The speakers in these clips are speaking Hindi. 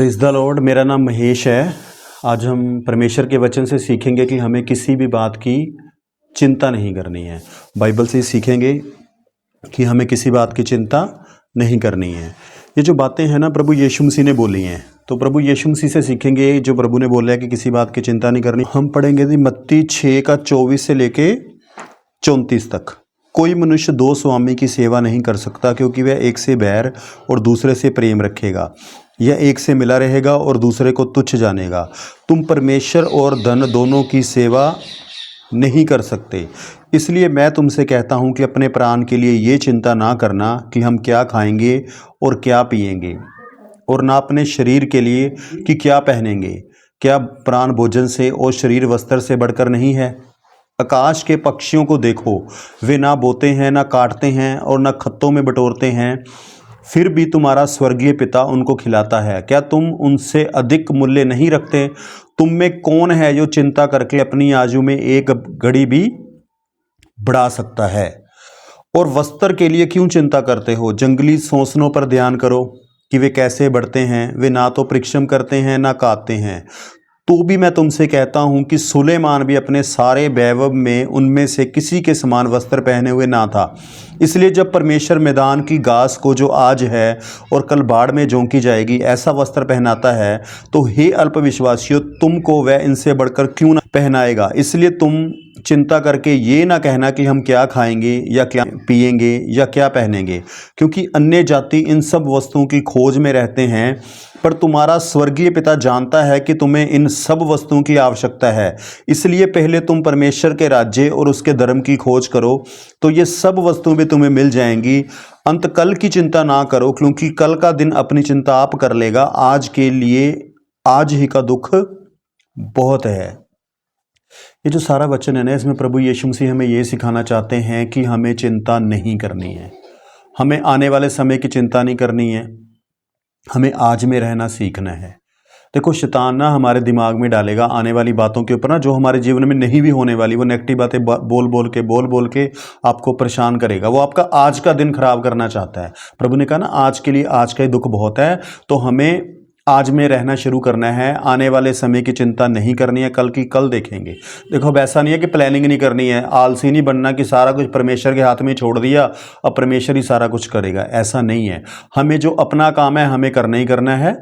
Praise the Lord. मेरा नाम महेश है। आज हम परमेश्वर के वचन से सीखेंगे कि हमें किसी भी बात की चिंता नहीं करनी है। बाइबल से सीखेंगे कि हमें किसी बात की चिंता नहीं करनी है। ये जो बातें हैं ना, प्रभु यीशु मसीह ने बोली हैं। तो प्रभु यीशु मसीह से सीखेंगे जो प्रभु ने बोला है कि किसी बात की चिंता नहीं करनी। हम पढ़ेंगे थी मत्ती 6 का 24 से लेके 34 तक। कोई मनुष्य दो स्वामी की सेवा नहीं कर सकता, क्योंकि वह एक से बैर और दूसरे से प्रेम रखेगा, यह एक से मिला रहेगा और दूसरे को तुच्छ जानेगा। तुम परमेश्वर और धन दोनों की सेवा नहीं कर सकते। इसलिए मैं तुमसे कहता हूँ कि अपने प्राण के लिए ये चिंता ना करना कि हम क्या खाएंगे और क्या पिएंगे, और ना अपने शरीर के लिए कि क्या पहनेंगे। क्या प्राण भोजन से और शरीर वस्त्र से बढ़कर नहीं है? आकाश के पक्षियों को देखो, वे ना बोते हैं, ना काटते हैं और ना खत्तों में बटोरते हैं, फिर भी तुम्हारा स्वर्गीय पिता उनको खिलाता है। क्या तुम उनसे अधिक मूल्य नहीं रखते? तुम में कौन है जो चिंता करके अपनी आयु में एक घड़ी भी बढ़ा सकता है? और वस्त्र के लिए क्यों चिंता करते हो? जंगली सोंसनों पर ध्यान करो कि वे कैसे बढ़ते हैं। वे ना तो परिश्रम करते हैं ना काटते हैं। तो भी मैं तुमसे कहता हूं कि सुलेमान भी अपने सारे वैभव में उनमें से किसी के समान वस्त्र पहने हुए ना था। इसलिए जब परमेश्वर मैदान की घास को, जो आज है और कल बाढ़ में झोंकी जाएगी, ऐसा वस्त्र पहनाता है, तो हे अल्पविश्वासियों, तुमको वह इनसे बढ़कर क्यों ना पहनाएगा। इसलिए तुम चिंता करके ये ना कहना कि हम क्या खाएंगे या क्या पिएंगे या क्या पहनेंगे, क्योंकि अन्य जाति इन सब वस्तुओं की खोज में रहते हैं। पर तुम्हारा स्वर्गीय पिता जानता है कि तुम्हें इन सब वस्तुओं की आवश्यकता है। इसलिए पहले तुम परमेश्वर के राज्य और उसके धर्म की खोज करो, तो ये सब वस्तुएं भी तुम्हें मिल जाएंगी। अंत कल की चिंता ना करो, क्योंकि कल का दिन अपनी चिंता आप कर लेगा। आज के लिए आज ही का दुख बहुत है। ये जो सारा वचन है ना, इसमें प्रभु यीशु मसीह हमें ये सिखाना चाहते हैं कि हमें चिंता नहीं करनी है। हमें आने वाले समय की चिंता नहीं करनी है। हमें आज में रहना सीखना है। देखो, शैतान ना हमारे दिमाग में डालेगा आने वाली बातों के ऊपर ना, जो हमारे जीवन में नहीं भी होने वाली, वो नेगेटिव बातें बोल बोल के आपको परेशान करेगा। वो आपका आज का दिन खराब करना चाहता है। प्रभु ने कहा ना, आज के लिए आज का ही दुख बहुत है। तो हमें आज में रहना शुरू करना है। आने वाले समय की चिंता नहीं करनी है, कल की कल देखेंगे। देखो, अब ऐसा नहीं है कि प्लानिंग नहीं करनी है, आलसी नहीं बनना कि सारा कुछ परमेश्वर के हाथ में छोड़ दिया, अब परमेश्वर ही सारा कुछ करेगा। ऐसा नहीं है। हमें जो अपना काम है हमें करना ही करना है,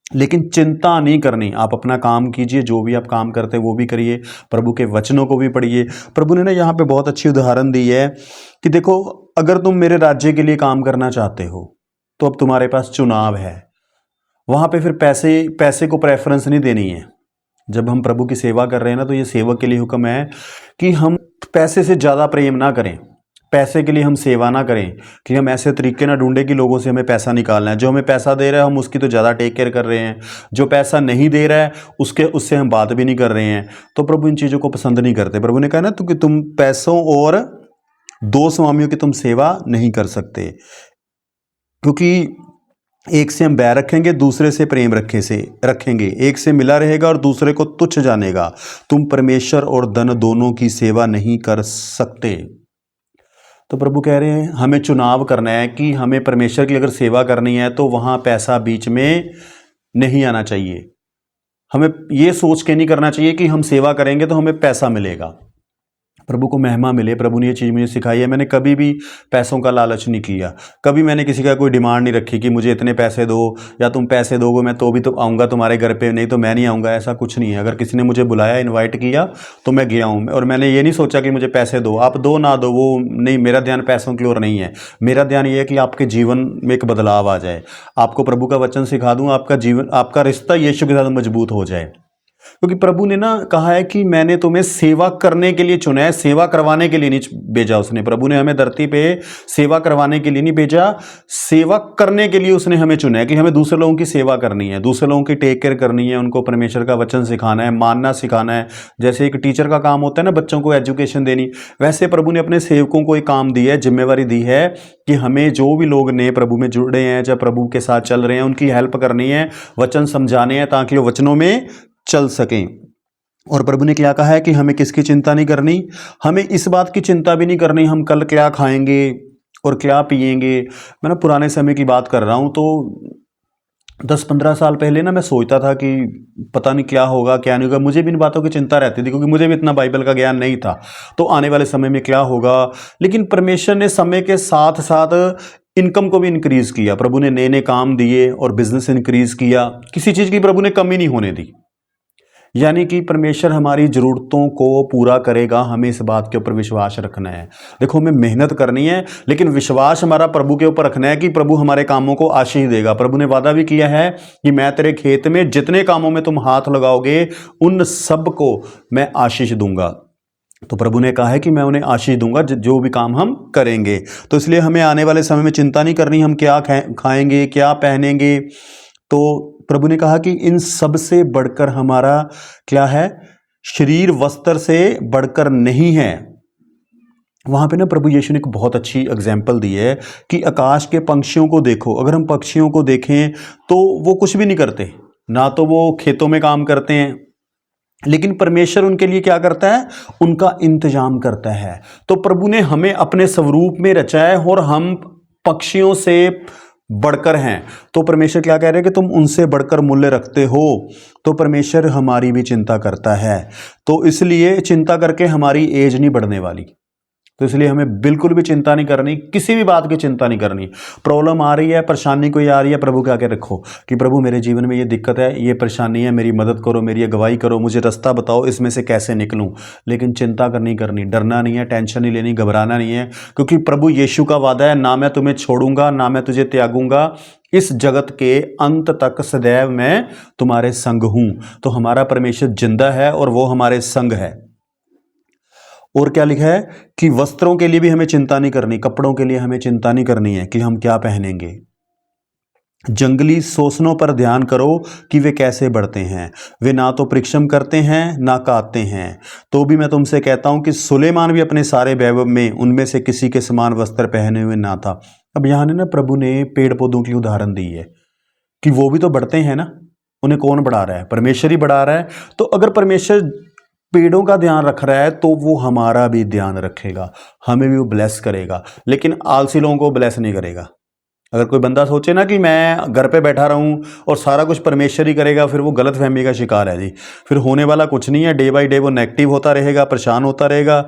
लेकिन चिंता नहीं करनी। आप अपना काम कीजिए, जो भी आप काम करते हैं वो भी करिए, प्रभु के वचनों को भी पढ़िए। प्रभु ने ना यहाँ पे बहुत अच्छी उदाहरण दी है कि देखो, अगर तुम मेरे राज्य के लिए काम करना चाहते हो, तो अब तुम्हारे पास चुनाव है। वहाँ पे फिर पैसे को प्रेफरेंस नहीं देनी है। जब हम प्रभु की सेवा कर रहे हैं ना, तो ये सेवक के लिए हुक्म है कि हम पैसे से ज़्यादा प्रेम ना करें, पैसे के लिए हम सेवा ना करें, कि हम ऐसे तरीके ना ढूंढें कि लोगों से हमें पैसा निकालना है। जो हमें पैसा दे रहा है हम उसकी तो ज़्यादा टेक केयर कर रहे हैं, जो पैसा नहीं दे रहा है उससे हम बात भी नहीं कर रहे हैं। तो प्रभु इन चीज़ों को पसंद नहीं करते। प्रभु ने कहा ना, तो कि तुम पैसों और दो स्वामियों की तुम सेवा नहीं कर सकते, क्योंकि एक से हम बैर रखेंगे, दूसरे से प्रेम रखेंगे। एक से मिला रहेगा और दूसरे को तुच्छ जानेगा। तुम परमेश्वर और धन दोनों की सेवा नहीं कर सकते। तो प्रभु कह रहे हैं हमें चुनाव करना है कि हमें परमेश्वर की अगर सेवा करनी है तो वहाँ पैसा बीच में नहीं आना चाहिए। हमें ये सोच के नहीं करना चाहिए कि हम सेवा करेंगे तो हमें पैसा मिलेगा, प्रभु को महिमा मिले। प्रभु ने ये चीज़ मुझे सिखाई है। मैंने कभी भी पैसों का लालच नहीं किया। कभी मैंने किसी का कोई डिमांड नहीं रखी कि मुझे इतने पैसे दो, या तुम पैसे दोगे मैं तो भी तो आऊँगा तुम्हारे घर पे, नहीं तो मैं नहीं आऊँगा। ऐसा कुछ नहीं है। अगर किसी ने मुझे बुलाया, इनवाइट किया, तो मैं गया हूँ। और मैंने ये नहीं सोचा कि मुझे पैसे दो। आप दो ना दो, वो नहीं, मेरा ध्यान पैसों की ओर नहीं है। मेरा ध्यान ये है कि आपके जीवन में एक बदलाव आ जाए, आपको प्रभु का वचन सिखा दूँ, आपका जीवन, आपका रिश्ता यीशु के साथ मजबूत हो जाए। क्योंकि प्रभु ने ना कहा है कि मैंने तुम्हें सेवा करने के लिए चुना है, सेवा करवाने के लिए नहीं भेजा उसने। प्रभु ने हमें धरती पे सेवा करवाने के लिए नहीं भेजा, सेवा करने के लिए उसने हमें चुना है, कि हमें दूसरे लोगों की सेवा करनी है, दूसरे लोगों की टेक केयर करनी है, उनको परमेश्वर का वचन सिखाना है, मानना सिखाना है। जैसे एक टीचर का काम होता है ना बच्चों को एजुकेशन देनी, वैसे प्रभु ने अपने सेवकों को एक काम दिया है, जिम्मेवारी दी है कि हमें जो भी लोग नए प्रभु में जुड़े हैं, जब प्रभु के साथ चल रहे हैं, उनकी हेल्प करनी है, वचन समझाने हैं, ताकि वो वचनों में चल सकें। और प्रभु ने क्या कहा है कि हमें किसकी चिंता नहीं करनी? हमें इस बात की चिंता भी नहीं करनी हम कल क्या खाएंगे और क्या पिएंगे। मैं ना पुराने समय की बात कर रहा हूँ। तो 10-15 साल पहले ना मैं सोचता था कि पता नहीं क्या होगा क्या नहीं होगा, मुझे भी इन बातों की चिंता रहती थी क्योंकि मुझे भी इतना बाइबल का ज्ञान नहीं था, तो आने वाले समय में क्या होगा। लेकिन परमेश्वर ने समय के साथ साथ इनकम को भी इंक्रीज किया, प्रभु ने नए नए काम दिए और बिजनेस इंक्रीज किया, किसी चीज़ की प्रभु ने कमी नहीं होने दी। यानी कि परमेश्वर हमारी ज़रूरतों को पूरा करेगा, हमें इस बात के ऊपर विश्वास रखना है। देखो, हमें मेहनत करनी है लेकिन विश्वास हमारा प्रभु के ऊपर रखना है कि प्रभु हमारे कामों को आशीष देगा। प्रभु ने वादा भी किया है कि मैं तेरे खेत में जितने कामों में तुम हाथ लगाओगे उन सब को मैं आशीष दूंगा। तो प्रभु ने कहा है कि मैं उन्हें आशीष दूंगा जो भी काम हम करेंगे। तो इसलिए हमें आने वाले समय में चिंता नहीं करनी हम क्या खाएंगे क्या पहनेंगे। तो प्रभु ने कहा कि इन सब से बढ़कर हमारा क्या है, शरीर वस्त्र से बढ़कर नहीं है। वहां पे ना प्रभु यीशु ने एक बहुत अच्छी एग्जाम्पल दी है कि आकाश के पंछियों को देखो, अगर हम पक्षियों को देखें तो वो कुछ भी नहीं करते, ना तो वो खेतों में काम करते हैं, लेकिन परमेश्वर उनके लिए क्या करता है, उनका इंतजाम करता है। तो प्रभु ने हमें अपने स्वरूप में रचा है और हम पक्षियों से बढ़कर हैं। तो परमेश्वर क्या कह रहे हैं कि तुम उनसे बढ़कर मूल्य रखते हो। तो परमेश्वर हमारी भी चिंता करता है, तो इसलिए चिंता करके हमारी एज नहीं बढ़ने वाली। तो इसलिए हमें बिल्कुल भी चिंता नहीं करनी, किसी भी बात की चिंता नहीं करनी। प्रॉब्लम आ रही है, परेशानी कोई आ रही है, प्रभु के आगे रखो कि प्रभु मेरे जीवन में ये दिक्कत है, ये परेशानी है, मेरी मदद करो, मेरी अगुवाई करो, मुझे रास्ता बताओ, इसमें से कैसे निकलूं। लेकिन चिंता करनी करनी, डरना नहीं है, टेंशन नहीं लेनी, घबराना नहीं है, क्योंकि प्रभु यीशु का वादा है, ना मैं तुम्हें छोड़ूंगा ना मैं तुझे त्यागूंगा, इस जगत के अंत तक सदैव मैं तुम्हारे संग हूं। तो हमारा परमेश्वर जिंदा है और वो हमारे संग है। और क्या लिखा है कि वस्त्रों के लिए भी हमें चिंता नहीं करनी, कपड़ों के लिए हमें चिंता नहीं करनी है कि हम क्या पहनेंगे। जंगली शोषणों पर ध्यान करो कि वे कैसे बढ़ते हैं, वे ना तो परिश्रम करते हैं ना काटते हैं, तो भी मैं तुमसे कहता हूं कि सुलेमान भी अपने सारे वैभव में उनमें से किसी के समान वस्त्र पहने हुए ना था। अब यहां ने ना प्रभु ने पेड़ पौधों की उदाहरण दी है कि वो भी तो बढ़ते हैं ना, उन्हें कौन बढ़ा रहा है, परमेश्वर ही बढ़ा रहा है। तो अगर परमेश्वर पेड़ों का ध्यान रख रहा है तो वो हमारा भी ध्यान रखेगा, हमें भी वो ब्लेस करेगा। लेकिन आलसी लोगों को ब्लेस नहीं करेगा। अगर कोई बंदा सोचे ना कि मैं घर पे बैठा रहूं और सारा कुछ परमेश्वर ही करेगा, फिर वो गलत फहमी का शिकार है जी। फिर होने वाला कुछ नहीं है, डे बाय डे वो नेगेटिव होता रहेगा, परेशान होता रहेगा,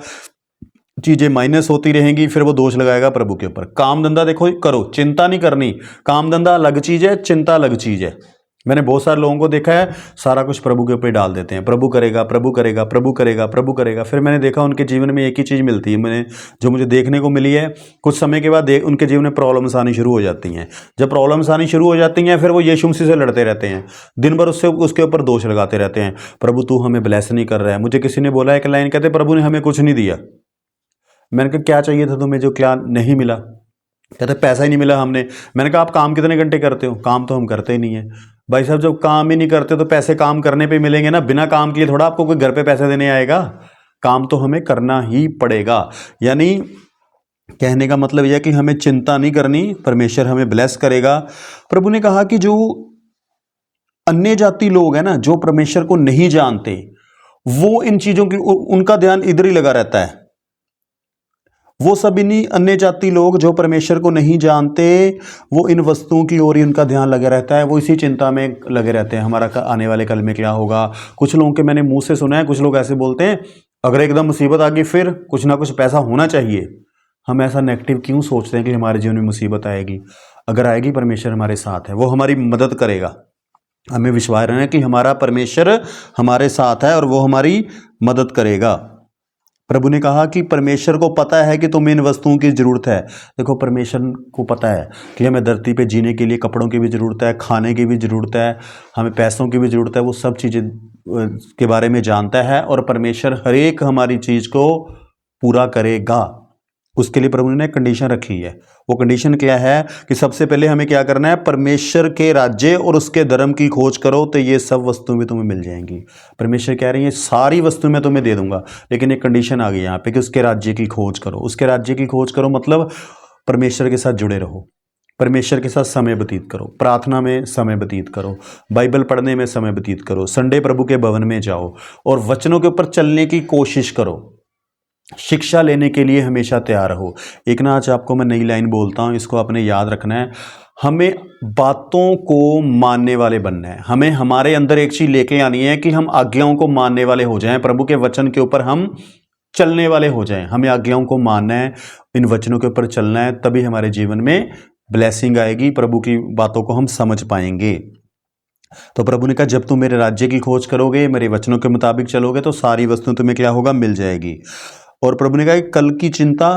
चीजें माइनस होती रहेंगी, फिर वो दोष लगाएगा प्रभु के ऊपर। काम धंधा देखो करो, चिंता नहीं करनी। काम धंधा अलग चीज है, चिंता अलग चीज है। मैंने बहुत सारे लोगों को देखा है, सारा कुछ प्रभु के ऊपर डाल देते हैं, प्रभु करेगा प्रभु करेगा प्रभु करेगा प्रभु करेगा। फिर मैंने देखा उनके जीवन में एक ही चीज़ मिलती है, मैंने जो मुझे देखने को मिली है, कुछ समय के बाद उनके जीवन में प्रॉब्लम्स आनी शुरू हो जाती हैं। जब प्रॉब्लम्स आनी शुरू हो जाती हैं फिर वो यीशु मसीह से लड़ते रहते हैं, दिन भर उसके ऊपर दोष लगाते रहते हैं, प्रभु तू हमें ब्लेस नहीं कर रहा है। मुझे किसी ने बोला एक लाइन, कहते प्रभु ने हमें कुछ नहीं दिया। मैंने कहा क्या चाहिए था तुम्हें जो क्या नहीं मिला? कहते पैसा ही नहीं मिला हमने। मैंने कहा आप काम कितने घंटे करते हो? काम तो हम करते ही नहीं है। भाई साहब जब काम ही नहीं करते तो पैसे काम करने पे मिलेंगे ना, बिना काम किए थोड़ा आपको कोई घर पे पैसे देने आएगा। काम तो हमें करना ही पड़ेगा। यानी कहने का मतलब यह है कि हमें चिंता नहीं करनी, परमेश्वर हमें ब्लेस करेगा। प्रभु ने कहा कि जो अन्य जाति लोग हैं ना, जो परमेश्वर को नहीं जानते, वो इन चीजों की उनका ध्यान इधर ही लगा रहता है। वो सब इन्हीं अन्य जाति लोग जो परमेश्वर को नहीं जानते, वो इन वस्तुओं की ओर ही उनका ध्यान लगा रहता है, वो इसी चिंता में लगे रहते हैं, हमारा आने वाले कल में क्या होगा। कुछ लोगों के मैंने मुंह से सुना है, कुछ लोग ऐसे बोलते हैं अगर एकदम मुसीबत आ गई फिर कुछ ना कुछ पैसा होना चाहिए। हम ऐसा नेगेटिव क्यों सोचते हैं कि हमारे जीवन में मुसीबत आएगी? अगर आएगी परमेश्वर हमारे साथ है, वो हमारी मदद करेगा। हमें विश्वास रहना है कि हमारा परमेश्वर हमारे साथ है और वो हमारी मदद करेगा। प्रभु ने कहा कि परमेश्वर को पता है कि तुम्हें इन वस्तुओं की ज़रूरत है। देखो परमेश्वर को पता है कि हमें धरती पे जीने के लिए कपड़ों की भी ज़रूरत है, खाने की भी ज़रूरत है, हमें पैसों की भी ज़रूरत है। वो सब चीज़ें के बारे में जानता है और परमेश्वर हर एक हमारी चीज़ को पूरा करेगा। उसके लिए प्रभु ने कंडीशन रखी है। वो कंडीशन क्या है कि सबसे पहले हमें क्या करना है, परमेश्वर के राज्य और उसके धर्म की खोज करो तो ये सब वस्तुएं भी तुम्हें मिल जाएंगी। परमेश्वर कह रही है सारी वस्तुएं मैं तुम्हें दे दूंगा, लेकिन एक कंडीशन आ गई यहाँ पे कि उसके राज्य की खोज करो। उसके राज्य की खोज करो मतलब परमेश्वर के साथ जुड़े रहो, परमेश्वर के साथ समय व्यतीत करो, प्रार्थना में समय व्यतीत करो, बाइबल पढ़ने में समय व्यतीत करो, संडे प्रभु के भवन में जाओ और वचनों के ऊपर चलने की कोशिश करो। शिक्षा लेने के लिए हमेशा तैयार रहो। एक ना आज आपको मैं नई लाइन बोलता हूँ, इसको आपने याद रखना है। हमें बातों को मानने वाले बनना है। हमें हमारे अंदर एक चीज़ लेके आनी है कि हम आज्ञाओं को मानने वाले हो जाएं, प्रभु के वचन के ऊपर हम चलने वाले हो जाएं। हमें आज्ञाओं को मानना है, इन वचनों के ऊपर चलना है, तभी हमारे जीवन में ब्लेसिंग आएगी, प्रभु की बातों को हम समझ पाएंगे। तो प्रभु ने कहा जब तुम मेरे राज्य की खोज करोगे, मेरे वचनों के मुताबिक चलोगे, तो सारी वस्तुएं तुम्हें क्या होगा, मिल जाएगी। और प्रभु ने कहा कि कल की चिंता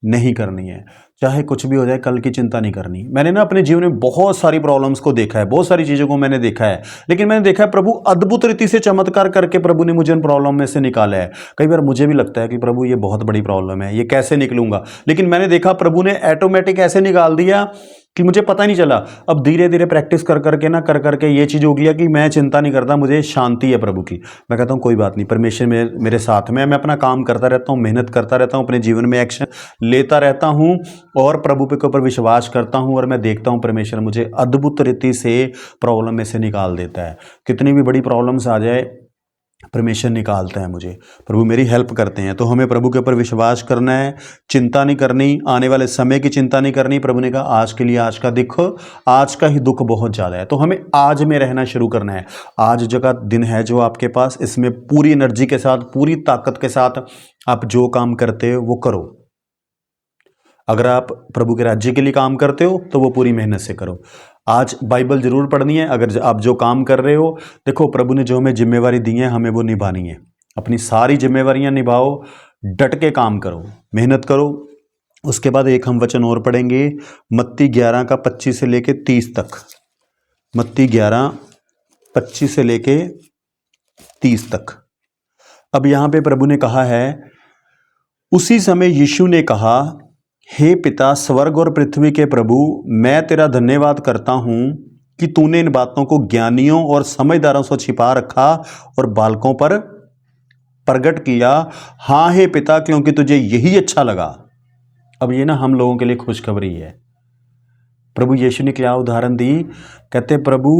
नहीं करनी है, चाहे कुछ भी हो जाए कल की चिंता नहीं करनी। मैंने ना अपने जीवन में बहुत सारी प्रॉब्लम्स को देखा है, बहुत सारी चीज़ों को मैंने देखा है, लेकिन मैंने देखा है प्रभु अद्भुत रीति से चमत्कार करके प्रभु ने मुझे उन प्रॉब्लम में से निकाला है। कई बार मुझे भी लगता है कि प्रभु ये बहुत बड़ी प्रॉब्लम है, ये कैसे निकलूंगा, लेकिन मैंने देखा प्रभु ने ऑटोमेटिक ऐसे निकाल दिया कि मुझे पता ही नहीं चला। अब धीरे धीरे प्रैक्टिस कर करके ना कर करके ये चीज़ हो गया कि मैं चिंता नहीं करता, मुझे शांति है प्रभु की। मैं कहता हूँ कोई बात नहीं, परमेश्वर मेरे साथ में, मैं अपना काम करता रहता हूँ, मेहनत करता रहता हूँ, अपने जीवन में एक्शन लेता रहता हूँ और प्रभु के ऊपर विश्वास करता हूँ, और मैं देखता हूँ परमेश्वर मुझे अद्भुत रीति से प्रॉब्लम में से निकाल देता है। कितनी भी बड़ी प्रॉब्लम्स आ जाए परमेश्वर निकालता है मुझे, प्रभु मेरी हेल्प करते हैं। तो हमें प्रभु के ऊपर विश्वास करना है, चिंता नहीं करनी, आने वाले समय की चिंता नहीं करनी। प्रभु ने कहा आज के लिए आज का दुख, आज का ही दुख बहुत ज़्यादा है, तो हमें आज में रहना शुरू करना है। आज जो का दिन है जो आपके पास, इसमें पूरी एनर्जी के साथ, पूरी ताकत के साथ आप जो काम करते हो वो करो। अगर आप प्रभु के राज्य के लिए काम करते हो तो वो पूरी मेहनत से करो। आज बाइबल जरूर पढ़नी है। अगर आप जो काम कर रहे हो, देखो प्रभु ने जो हमें जिम्मेवारी दी है हमें वो निभानी है। अपनी सारी जिम्मेवारियां निभाओ, डट के काम करो, मेहनत करो। उसके बाद एक हम वचन और पढ़ेंगे, मत्ती 11 का 25 से लेके 30 तक। मत्ती 11 25 से लेके 30 तक। अब यहां पे प्रभु ने कहा है, उसी समय यीशु ने कहा, हे पिता स्वर्ग और पृथ्वी के प्रभु, मैं तेरा धन्यवाद करता हूं कि तूने इन बातों को ज्ञानियों और समझदारों से छिपा रखा और बालकों पर प्रकट किया। हाँ हे पिता, क्योंकि तुझे यही अच्छा लगा। अब ये ना हम लोगों के लिए खुशखबरी है। प्रभु यीशु ने क्या उदाहरण दी, कहते प्रभु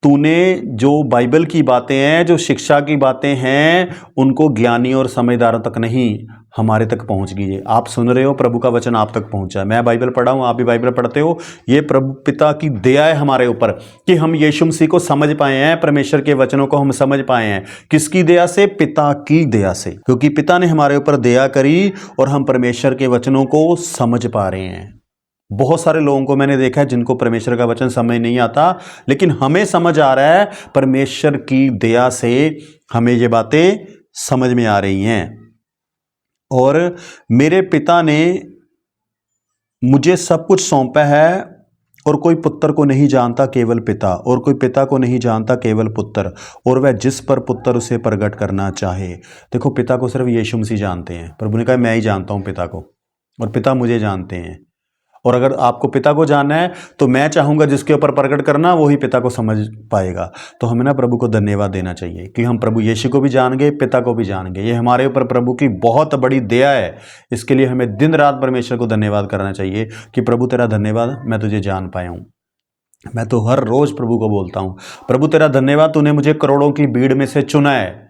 तूने जो बाइबल की बातें हैं, जो शिक्षा की बातें हैं, उनको ज्ञानी और समझदारों तक नहीं, हमारे तक पहुंच गई है। आप सुन रहे हो, प्रभु का वचन आप तक पहुंचा है। मैं बाइबल पढ़ा हूं, आप भी बाइबल पढ़ते हो। ये प्रभु पिता की दया है हमारे ऊपर कि हम यीशु मसीह को समझ पाए हैं, परमेश्वर के वचनों को हम समझ पाए हैं। किसकी दया से? पिता की दया से, क्योंकि पिता ने हमारे ऊपर दया करी और हम परमेश्वर के वचनों को समझ पा रहे हैं। बहुत सारे लोगों को मैंने देखा है जिनको परमेश्वर का वचन समझ नहीं आता, लेकिन हमें समझ आ रहा है, परमेश्वर की दया से हमें ये बातें समझ में आ रही हैं। और मेरे पिता ने मुझे सब कुछ सौंपा है, और कोई पुत्र को नहीं जानता केवल पिता, और कोई पिता को नहीं जानता केवल पुत्र, और वह जिस पर पुत्र उसे प्रकट करना चाहे। देखो पिता को सिर्फ यीशु मसीह जानते हैं। प्रभु ने कहा मैं ही जानता हूं पिता को, और पिता मुझे जानते हैं। और अगर आपको पिता को जानना है तो मैं चाहूंगा जिसके ऊपर प्रकट करना, वो ही पिता को समझ पाएगा। तो हमें ना प्रभु को धन्यवाद देना चाहिए कि हम प्रभु यीशु को भी जान गए, पिता को भी जान गए। ये हमारे ऊपर प्रभु की बहुत बड़ी दया है। इसके लिए हमें दिन रात परमेश्वर को धन्यवाद करना चाहिए कि प्रभु तेरा धन्यवाद, मैं तुझे जान पाया हूँ। मैं तो हर रोज प्रभु को बोलता हूँ, प्रभु तेरा धन्यवाद, तूने मुझे करोड़ों की भीड़ में से चुना है,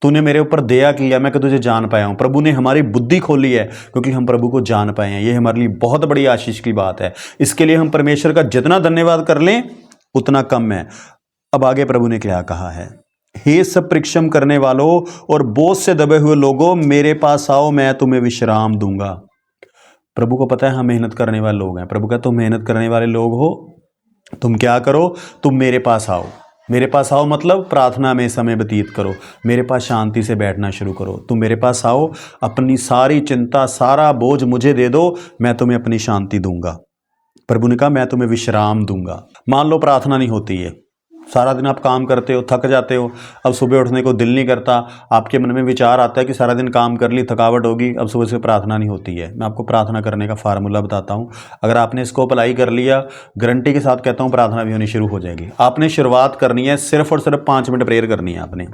तूने मेरे ऊपर दया किया, मैं तुझे जान पाया हूं। प्रभु ने हमारी बुद्धि खोली है क्योंकि हम प्रभु को जान पाए हैं। ये हमारे लिए बहुत बड़ी आशीष की बात है। इसके लिए हम परमेश्वर का जितना धन्यवाद कर लें उतना कम है। अब आगे प्रभु ने क्या कहा है, हे सब परिश्रम करने वालों और बोझ से दबे हुए लोगों, मेरे पास आओ, मैं तुम्हें विश्राम दूंगा। प्रभु को पता है हम मेहनत करने वाले लोग हैं। प्रभु कहता तुम मेहनत करने वाले लोग हो, तुम क्या करो, तुम मेरे पास आओ। मेरे पास आओ मतलब प्रार्थना में समय व्यतीत करो, मेरे पास शांति से बैठना शुरू करो। तुम मेरे पास आओ, अपनी सारी चिंता, सारा बोझ मुझे दे दो, मैं तुम्हें अपनी शांति दूंगा। प्रभु ने कहा मैं तुम्हें विश्राम दूंगा। मान लो प्रार्थना नहीं होती है, सारा दिन आप काम करते हो, थक जाते हो, अब सुबह उठने को दिल नहीं करता, आपके मन में विचार आता है कि सारा दिन काम कर ली, थकावट होगी, अब सुबह से प्रार्थना नहीं होती है। मैं आपको प्रार्थना करने का फार्मूला बताता हूँ। अगर आपने इसको अप्लाई कर लिया, गारंटी के साथ कहता हूँ प्रार्थना भी होनी शुरू हो जाएगी। आपने शुरुआत करनी है, सिर्फ और सिर्फ 5 मिनट प्रेयर करनी है। आपने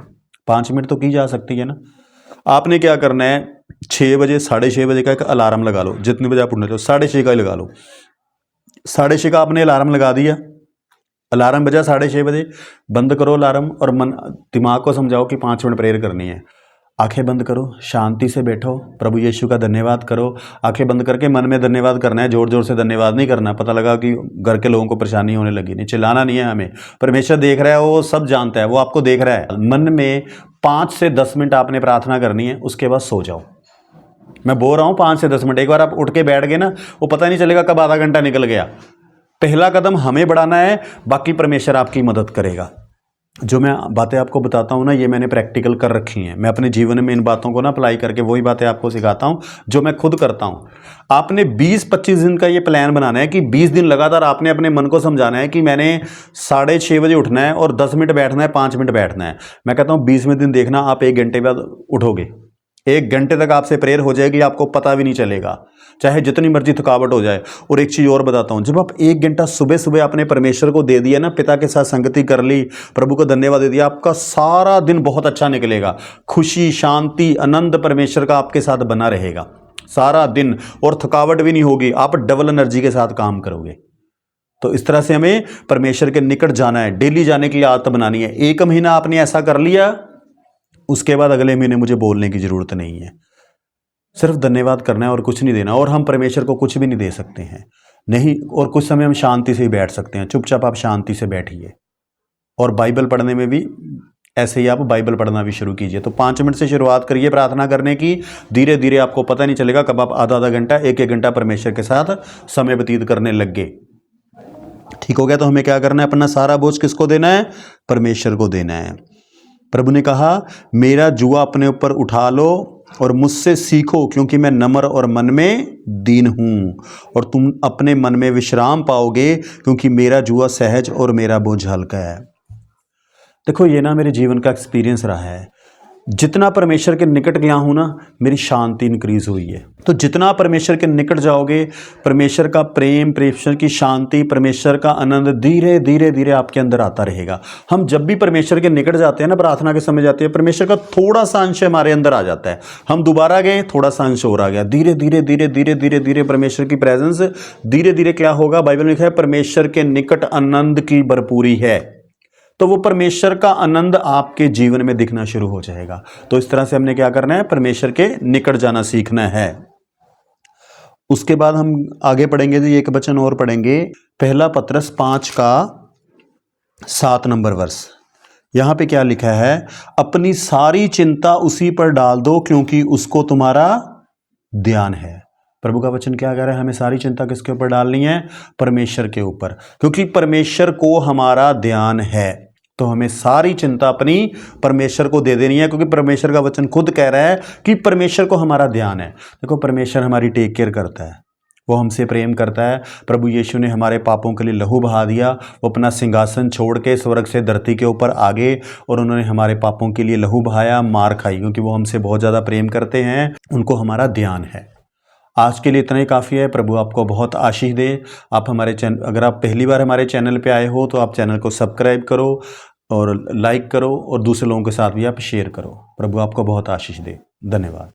5 मिनट तो की जा सकती है ना। आपने क्या करना है, 6 बजे 6:30 बजे का एक अलार्म लगा लो, जितने बजे आप उठने लो 6:30 का ही लगा लो। 6:30 का आपने अलार्म लगा दिया, अलार्म बजा 6:30 बजे, बंद करो अलार्म और मन दिमाग को समझाओ कि 5 मिनट प्रेयर करनी है। आंखें बंद करो, शांति से बैठो, प्रभु यीशु का धन्यवाद करो। आंखें बंद करके मन में धन्यवाद करना है, जोर जोर से धन्यवाद नहीं करना। पता लगा कि घर के लोगों को परेशानी होने लगी, नहीं चिल्लाना नहीं है हमें। परमेश्वर देख रहा है, वो सब जानता है, वो आपको देख रहा है। मन में 5 से 10 मिनट आपने प्रार्थना करनी है, उसके बाद सो जाओ। मैं बोल रहा हूँ 5 से 10 मिनट। एक बार आप उठ के बैठ गए ना, वो पता नहीं चलेगा कब आधा घंटा निकल गया। पहला कदम हमें बढ़ाना है, बाकी परमेश्वर आपकी मदद करेगा। जो मैं बातें आपको बताता हूँ ना, ये मैंने प्रैक्टिकल कर रखी हैं। मैं अपने जीवन में इन बातों को ना अप्लाई करके वही बातें आपको सिखाता हूँ जो मैं खुद करता हूँ। आपने 20-25 दिन का ये प्लान बनाना है कि 20 दिन लगातार आपने अपने मन को समझाना है कि मैंने 6:30 बजे उठना है और 10 मिनट बैठना है, 5 मिनट बैठना है। मैं कहता हूँ 20वें दिन देखना आप 1 घंटे बाद उठोगे। 1 घंटे तक आपसे प्रेयर हो जाएगी, आपको पता भी नहीं चलेगा, चाहे जितनी मर्जी थकावट हो जाए। और एक चीज़ और बताता हूँ, जब आप 1 घंटा सुबह सुबह अपने परमेश्वर को दे दिया ना, पिता के साथ संगति कर ली, प्रभु को धन्यवाद दे दिया, आपका सारा दिन बहुत अच्छा निकलेगा। खुशी, शांति, आनंद परमेश्वर का आपके साथ बना रहेगा सारा दिन, और थकावट भी नहीं होगी। आप डबल एनर्जी के साथ काम करोगे। तो इस तरह से हमें परमेश्वर के निकट जाना है, डेली जाने की आदत बनानी है। 1 महीना आपने ऐसा कर लिया, उसके बाद अगले महीने मुझे बोलने की जरूरत नहीं है, सिर्फ धन्यवाद करना है और कुछ नहीं देना। और हम परमेश्वर को कुछ भी नहीं दे सकते हैं, नहीं। और कुछ समय हम शांति से ही बैठ सकते हैं। चुपचाप आप शांति से बैठिए, और बाइबल पढ़ने में भी ऐसे ही आप बाइबल पढ़ना भी शुरू कीजिए। तो 5 मिनट से शुरुआत करिए प्रार्थना करने की। धीरे धीरे आपको पता नहीं चलेगा कब आप आधा घंटा, 1 घंटा परमेश्वर के साथ समय व्यतीत करने लग गए। ठीक हो गया? तो हमें क्या करना है? अपना सारा बोझ किसको देना है? परमेश्वर को देना है। प्रभु ने कहा, मेरा जुआ अपने ऊपर उठा लो और मुझसे सीखो, क्योंकि मैं नम्र और मन में दीन हूं, और तुम अपने मन में विश्राम पाओगे, क्योंकि मेरा जुआ सहज और मेरा बोझ हल्का है। देखो, ये ना मेरे जीवन का एक्सपीरियंस रहा है। जितना परमेश्वर के निकट गया हूं ना, मेरी शांति इंक्रीज हुई है। तो जितना परमेश्वर के निकट जाओगे, परमेश्वर का प्रेम, परमेश्वर की शांति, परमेश्वर का आनंद धीरे धीरे धीरे आपके अंदर आता रहेगा। हम जब भी परमेश्वर के निकट जाते हैं ना, प्रार्थना के समय जाते हैं, परमेश्वर का थोड़ा सा अंश हमारे अंदर आ जाता है। हम दोबारा गए, थोड़ा सा अंश और आ गया। धीरे धीरे धीरे धीरे धीरे धीरे परमेश्वर की प्रेजेंस धीरे धीरे क्या होगा? बाइबल में लिखा है, परमेश्वर के निकट आनंद की भरपूरी है। तो वो परमेश्वर का आनंद आपके जीवन में दिखना शुरू हो जाएगा। तो इस तरह से हमने क्या करना है? परमेश्वर के निकट जाना सीखना है। उसके बाद हम आगे पढ़ेंगे, जी एक वचन और पढ़ेंगे, पहला पत्रस 5 का 7 नंबर वर्ष। यहां पे क्या लिखा है? अपनी सारी चिंता उसी पर डाल दो, क्योंकि उसको तुम्हारा ध्यान है। प्रभु का वचन क्या कह रहा है? हमें सारी चिंता किसके ऊपर डालनी है? परमेश्वर के ऊपर, क्योंकि परमेश्वर को हमारा ध्यान है। तो हमें सारी चिंता अपनी परमेश्वर को दे देनी है, क्योंकि परमेश्वर का वचन खुद कह रहा है कि परमेश्वर को हमारा ध्यान है। देखो, परमेश्वर हमारी टेक केयर करता है, वो हमसे प्रेम करता है। प्रभु यीशु ने हमारे पापों के लिए लहू बहा दिया। वो अपना सिंहासन छोड़ के स्वर्ग से धरती के ऊपर आ गए, और उन्होंने हमारे पापों के लिए लहू बहाया, मार खाई, क्योंकि वो हमसे बहुत ज़्यादा प्रेम करते हैं। उनको हमारा ध्यान है। आज के लिए इतना ही काफ़ी है। प्रभु आपको बहुत आशीष दे। आप हमारे चैनल, अगर आप पहली बार हमारे चैनल पे आए हो तो आप चैनल को सब्सक्राइब करो और लाइक करो, और दूसरे लोगों के साथ भी आप शेयर करो। प्रभु आपको बहुत आशीष दे। धन्यवाद।